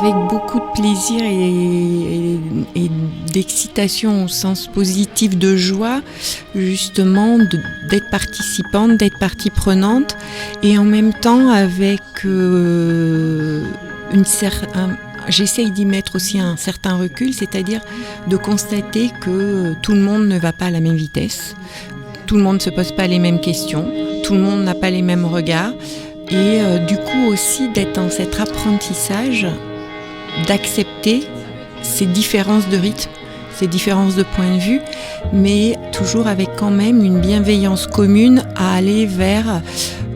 avec beaucoup de plaisir et d'excitation au sens positif de joie, justement, d'être participante, d'être partie prenante, et en même temps avec j'essaye d'y mettre aussi un certain recul, c'est-à-dire de constater que tout le monde ne va pas à la même vitesse, tout le monde ne se pose pas les mêmes questions, tout le monde n'a pas les mêmes regards, et du coup aussi d'être dans cet apprentissage, d'accepter ces différences de rythme, ces différences de point de vue, mais toujours avec quand même une bienveillance commune à aller vers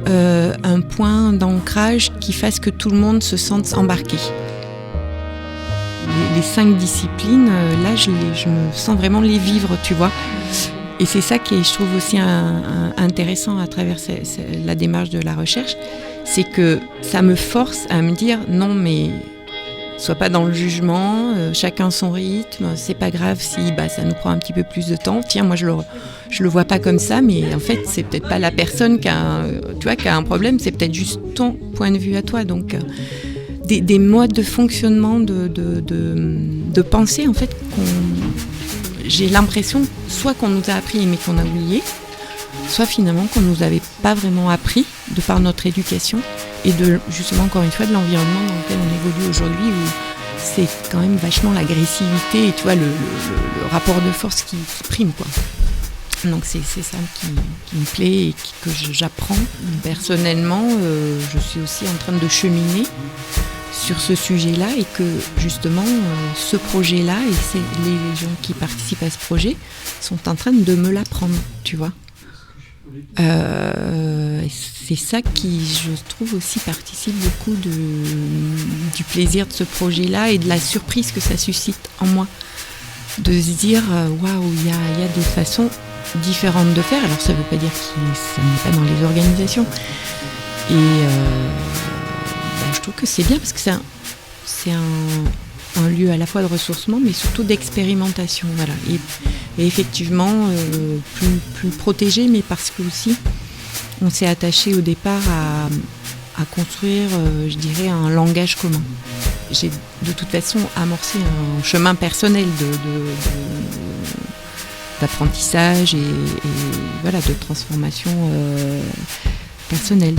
un point d'ancrage qui fasse que tout le monde se sente embarqué. Les 5 disciplines, là je me sens vraiment les vivre, tu vois. Et c'est ça qui est, je trouve, aussi intéressant à travers la démarche de la recherche, c'est que ça me force à me dire non mais sois pas dans le jugement, chacun son rythme, c'est pas grave si ça nous prend un petit peu plus de temps. Tiens, moi je le vois pas comme ça, mais en fait c'est peut-être pas la personne qui a un problème, c'est peut-être juste ton point de vue à toi. Donc des modes de fonctionnement, de pensée en fait j'ai l'impression soit qu'on nous a appris mais qu'on a oublié, soit finalement qu'on nous avait pas vraiment appris de par notre éducation et de justement encore une fois de l'environnement dans lequel on évolue aujourd'hui où c'est quand même vachement l'agressivité et tu vois le rapport de force qui prime quoi. Donc c'est ça qui me plaît et que j'apprends. Personnellement, je suis aussi en train de cheminer sur ce sujet-là et que justement ce projet-là et les gens qui participent à ce projet sont en train de me l'apprendre, tu vois. C'est ça qui, je trouve, aussi participe beaucoup du plaisir de ce projet-là et de la surprise que ça suscite en moi. De se dire, waouh, il y a des façons différentes de faire. Alors ça ne veut pas dire que ça n'est pas dans les organisations. Et je trouve que c'est bien parce que c'est un lieu à la fois de ressourcement mais surtout d'expérimentation. Voilà. Et effectivement, plus protégé, mais parce que aussi on s'est attaché au départ à construire, je dirais, un langage commun. J'ai de toute façon amorcé un chemin personnel d'apprentissage et voilà, de transformation personnelle.